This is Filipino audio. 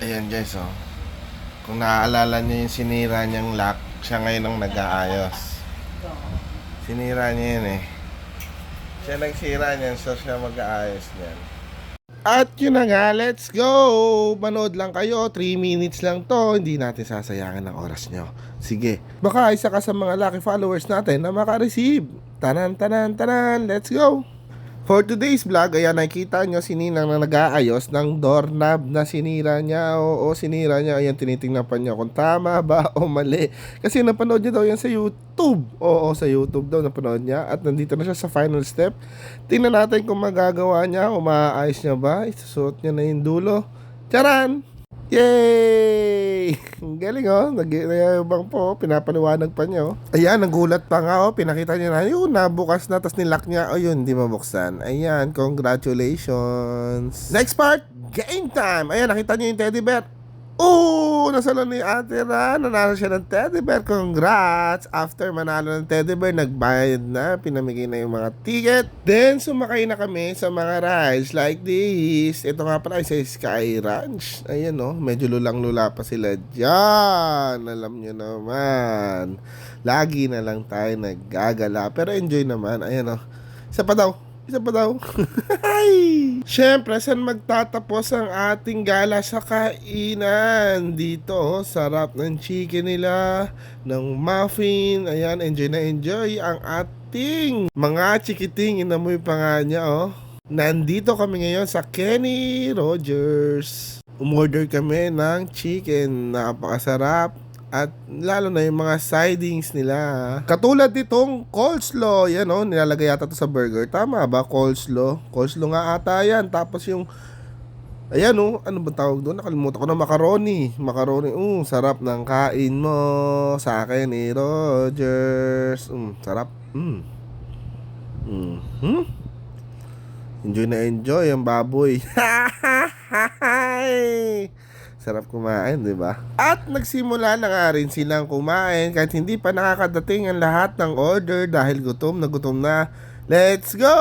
Ayan guys, oh. Kung naaalala niyo yung sinira niyang lock, siya ngayon ang nag-aayos. Sinira niya yun eh. Siya nagsira niyan, so siya mag-aayos niyan. At yun na nga, let's go! Manood lang kayo, 3 minutes lang to. Hindi natin sasayangin ang oras nyo. Sige, baka isa ka sa mga lucky followers natin na makareceive. Tanan, tanan, tanan, let's go! For today's vlog, ayan, nakikita nyo si Ninang na nag-aayos ng doorknob na sinira niya. Oo, sinira niya. Ayan, tinitingnan pa niya kung tama ba o mali. Kasi napanood niya daw yan sa YouTube. Oo, sa YouTube daw napanood niya. At nandito na siya sa final step. Tingnan natin kung magagawa niya o maaayos niya ba. Isusuot niya na yung dulo. Charan! Yay! Ang galing oh, nag-iabang po, pinapaliwanag pa niya oh. Ayan, nagulat pa nga oh, pinakita niya na yun, nabukas na, tas nilock niya, oh yun, di mabuksan. Ayan, congratulations. Next part, game time! Ayan, nakita niyo yung teddy bear. Oh, nasalo ni Ate Ran, nanalo siya ng teddy bear, congrats! After manalo ng teddy bear, nagbayad na, pinamigay na yung mga ticket. Then, sumakay na kami sa mga rides like this. Ito nga pala sa Sky Ranch. Ayan oh, medyo lulang-lula pa sila dyan. Alam nyo naman. Lagi na lang tayo naggagala. Pero enjoy naman. Ayan oh. Isa pa daw. Siyempre, saan magtatapos ang ating gala sa kainan? Dito, oh, sarap ng chicken nila, ng muffin. Ayan, enjoy na enjoy ang ating mga chikiting. Inamoy pa nga niya, oh. Nandito kami ngayon sa Kenny Rogers. Umorder kami ng chicken. Napakasarap. At lalo na yung mga sidings nila. Katulad nitong coleslaw. Yan o, nilalagay yata to sa burger. Tama ba? Coleslaw. Coleslaw nga ata yan. Tapos yung, ayan o, ano ba tawag doon? Nakalimutan ko na macaroni. Macaroni. Sarap ng kain mo sa akin ni Rogers. Sarap. Enjoy na enjoy ang baboy. Sarap kumain, di ba? At nagsimula na nga rin silang kumain kahit hindi pa nakakadating ang lahat ng order dahil gutom na gutom na. Let's go!